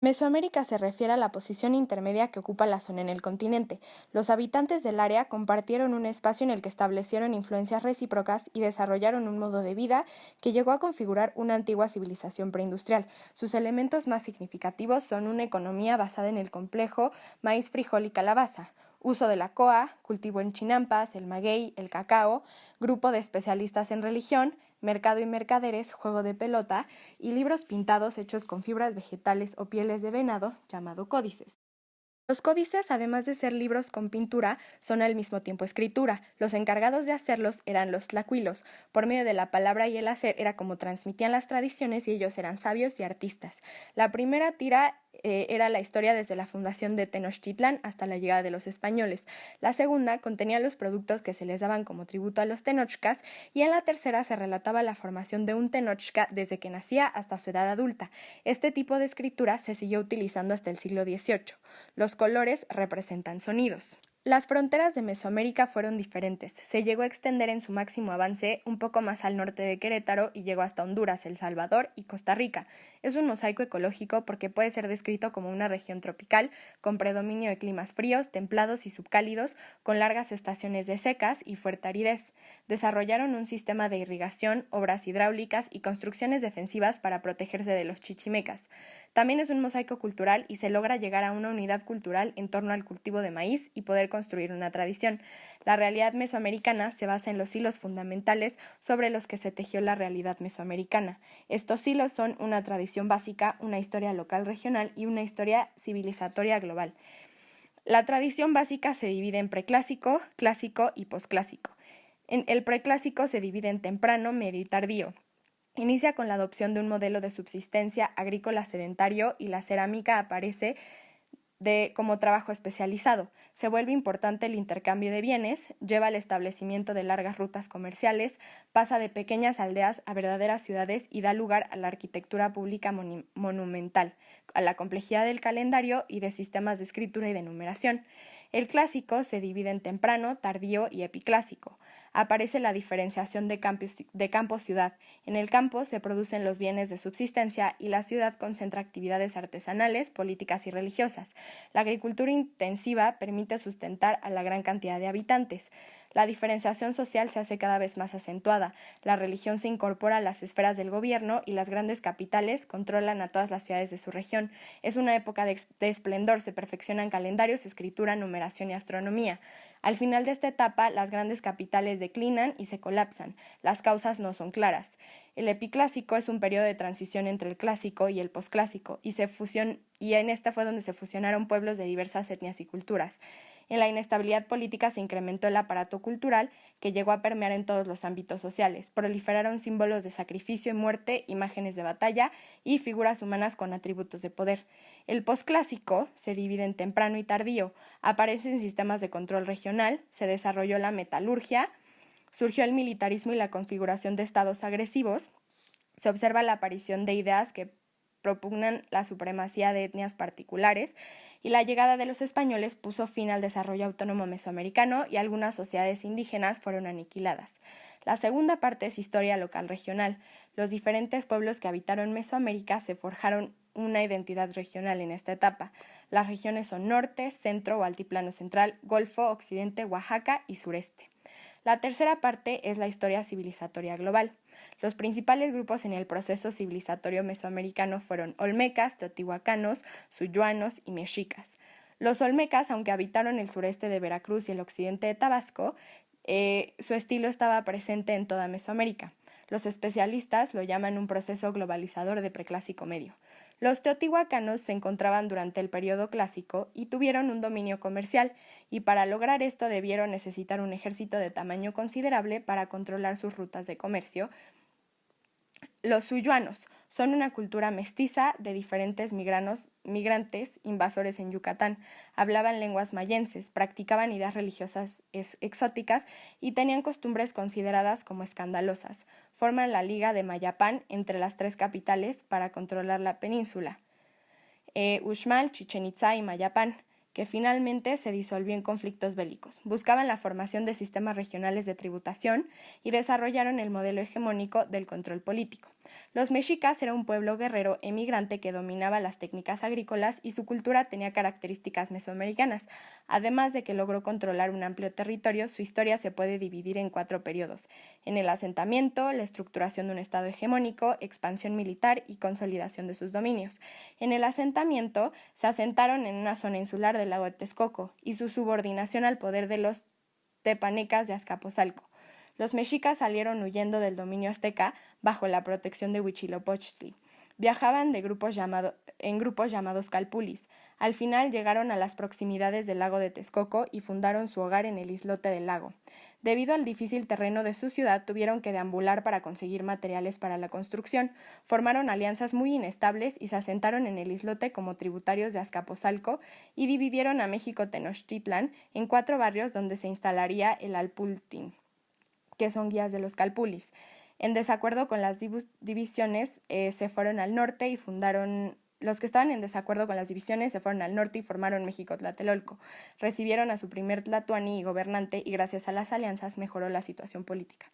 Mesoamérica se refiere a la posición intermedia que ocupa la zona en el continente. Los habitantes del área compartieron un espacio en el que establecieron influencias recíprocas y desarrollaron un modo de vida que llegó a configurar una antigua civilización preindustrial. Sus elementos más significativos son una economía basada en el complejo maíz, frijol y calabaza, uso de la coa, cultivo en chinampas, el maguey, el cacao, grupo de especialistas en religión, mercado y mercaderes, juego de pelota y libros pintados hechos con fibras vegetales o pieles de venado, llamado códices. Los códices, además de ser libros con pintura, son al mismo tiempo escritura. Los encargados de hacerlos eran los tlacuilos. Por medio de la palabra y el hacer era como transmitían las tradiciones y ellos eran sabios y artistas. La primera tira era la historia desde la fundación de Tenochtitlán hasta la llegada de los españoles. La segunda contenía los productos que se les daban como tributo a los tenochcas y en la tercera se relataba la formación de un tenochca desde que nacía hasta su edad adulta. Este tipo de escritura se siguió utilizando hasta el siglo XVIII. Los colores representan sonidos. Las fronteras de Mesoamérica fueron diferentes. Se llegó a extender en su máximo avance un poco más al norte de Querétaro y llegó hasta Honduras, El Salvador y Costa Rica. Es un mosaico ecológico porque puede ser descrito como una región tropical con predominio de climas fríos, templados y subcálidos, con largas estaciones de secas y fuerte aridez. Desarrollaron un sistema de irrigación, obras hidráulicas y construcciones defensivas para protegerse de los chichimecas. También es un mosaico cultural y se logra llegar a una unidad cultural en torno al cultivo de maíz y poder construir una tradición. La realidad mesoamericana se basa en los hilos fundamentales sobre los que se tejió la realidad mesoamericana. Estos hilos son una tradición básica, una historia local regional y una historia civilizatoria global. La tradición básica se divide en preclásico, clásico y posclásico. El preclásico se divide en temprano, medio y tardío. Inicia con la adopción de un modelo de subsistencia agrícola sedentario y la cerámica aparece como trabajo especializado. Se vuelve importante el intercambio de bienes, lleva al establecimiento de largas rutas comerciales, pasa de pequeñas aldeas a verdaderas ciudades y da lugar a la arquitectura pública monumental, a la complejidad del calendario y de sistemas de escritura y de numeración. El clásico se divide en temprano, tardío y epiclásico. Aparece la diferenciación de campo-ciudad. En el campo se producen los bienes de subsistencia y la ciudad concentra actividades artesanales, políticas y religiosas. La agricultura intensiva permite sustentar a la gran cantidad de habitantes. La diferenciación social se hace cada vez más acentuada. La religión se incorpora a las esferas del gobierno y las grandes capitales controlan a todas las ciudades de su región. Es una época de esplendor, se perfeccionan calendarios, escritura, numeración y astronomía. Al final de esta etapa, las grandes capitales declinan y se colapsan. Las causas no son claras. El epiclásico es un periodo de transición entre el clásico y el posclásico, y en este fue donde se fusionaron pueblos de diversas etnias y culturas. En la inestabilidad política se incrementó el aparato cultural que llegó a permear en todos los ámbitos sociales. Proliferaron símbolos de sacrificio y muerte, imágenes de batalla y figuras humanas con atributos de poder. El posclásico se divide en temprano y tardío. Aparecen sistemas de control regional, se desarrolló la metalurgia, surgió el militarismo y la configuración de estados agresivos. Se observa la aparición de ideas que propugnan la supremacía de etnias particulares y la llegada de los españoles puso fin al desarrollo autónomo mesoamericano y algunas sociedades indígenas fueron aniquiladas. La segunda parte es historia local regional. Los diferentes pueblos que habitaron Mesoamérica se forjaron una identidad regional en esta etapa. Las regiones son norte, centro o altiplano central, Golfo, occidente, Oaxaca y sureste. La tercera parte es la historia civilizatoria global. Los principales grupos en el proceso civilizatorio mesoamericano fueron olmecas, teotihuacanos, suyuanos y mexicas. Los olmecas, aunque habitaron el sureste de Veracruz y el occidente de Tabasco, su estilo estaba presente en toda Mesoamérica. Los especialistas lo llaman un proceso globalizador de preclásico medio. Los teotihuacanos se encontraban durante el periodo clásico y tuvieron un dominio comercial, y para lograr esto debieron necesitar un ejército de tamaño considerable para controlar sus rutas de comercio. Los suyuanos son una cultura mestiza de diferentes migrantes invasores en Yucatán. Hablaban lenguas mayenses, practicaban ideas religiosas exóticas y tenían costumbres consideradas como escandalosas. Forman la Liga de Mayapán entre las tres capitales para controlar la península, Uxmal, Chichén Itzá y Mayapán, que finalmente se disolvió en conflictos bélicos. Buscaban la formación de sistemas regionales de tributación y desarrollaron el modelo hegemónico del control político. Los mexicas era un pueblo guerrero emigrante que dominaba las técnicas agrícolas y su cultura tenía características mesoamericanas. Además de que logró controlar un amplio territorio, su historia se puede dividir en 4 periodos: en el asentamiento, la estructuración de un estado hegemónico, expansión militar y consolidación de sus dominios. En el asentamiento se asentaron en una zona insular del lago de Texcoco y su subordinación al poder de los tepanecas de Azcapotzalco. Los mexicas salieron huyendo del dominio azteca bajo la protección de Huitzilopochtli. Viajaban en grupos llamados calpulis. Al final llegaron a las proximidades del lago de Texcoco y fundaron su hogar en el islote del lago. Debido al difícil terreno de su ciudad, tuvieron que deambular para conseguir materiales para la construcción. Formaron alianzas muy inestables y se asentaron en el islote como tributarios de Azcapotzalco y dividieron a México Tenochtitlan en 4 barrios donde se instalaría el Alpultin, que son guías de los calpulis. En desacuerdo con las divisiones, se fueron al norte y fundaron. Los que estaban en desacuerdo con las divisiones se fueron al norte y formaron México Tlatelolco. Recibieron a su primer tlatoani y gobernante y gracias a las alianzas mejoró la situación política.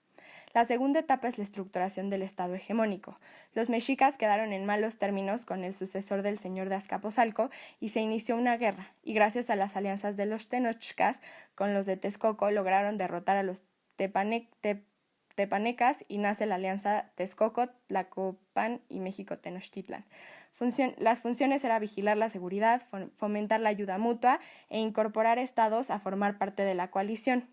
La segunda etapa es la estructuración del estado hegemónico. Los mexicas quedaron en malos términos con el sucesor del señor de Azcapotzalco y se inició una guerra, y gracias a las alianzas de los tenochcas con los de Texcoco lograron derrotar a los tepanecas y nace la alianza Texcoco, Tlacopan y México Tenochtitlan. Las funciones eran vigilar la seguridad, fomentar la ayuda mutua e incorporar estados a formar parte de la coalición.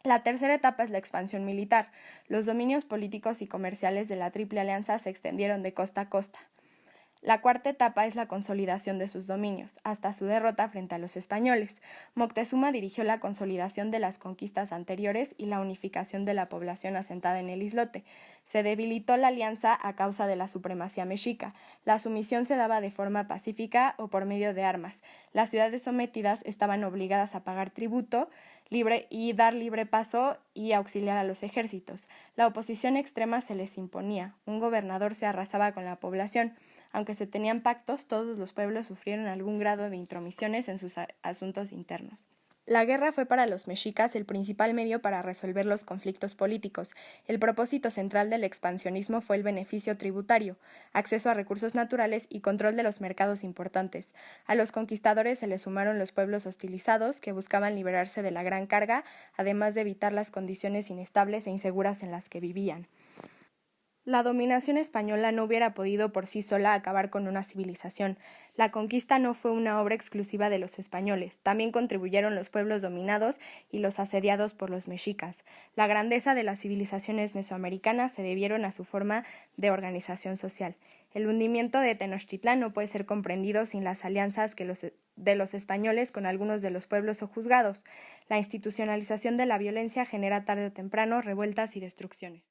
La tercera etapa es la expansión militar. Los dominios políticos y comerciales de la Triple Alianza se extendieron de costa a costa. La cuarta etapa es la consolidación de sus dominios, hasta su derrota frente a los españoles. Moctezuma dirigió la consolidación de las conquistas anteriores y la unificación de la población asentada en el islote. Se debilitó la alianza a causa de la supremacía mexica. La sumisión se daba de forma pacífica o por medio de armas. Las ciudades sometidas estaban obligadas a pagar tributo y dar libre paso y auxiliar a los ejércitos. La oposición extrema se les imponía. Un gobernador se arrasaba con la población. Aunque se tenían pactos, todos los pueblos sufrieron algún grado de intromisiones en sus asuntos internos. La guerra fue para los mexicas el principal medio para resolver los conflictos políticos. El propósito central del expansionismo fue el beneficio tributario, acceso a recursos naturales y control de los mercados importantes. A los conquistadores se les sumaron los pueblos hostilizados que buscaban liberarse de la gran carga, además de evitar las condiciones inestables e inseguras en las que vivían. La dominación española no hubiera podido por sí sola acabar con una civilización. La conquista no fue una obra exclusiva de los españoles, también contribuyeron los pueblos dominados y los asediados por los mexicas. La grandeza de las civilizaciones mesoamericanas se debieron a su forma de organización social. El hundimiento de Tenochtitlán no puede ser comprendido sin las alianzas de los españoles con algunos de los pueblos sojuzgados. La institucionalización de la violencia genera tarde o temprano revueltas y destrucciones.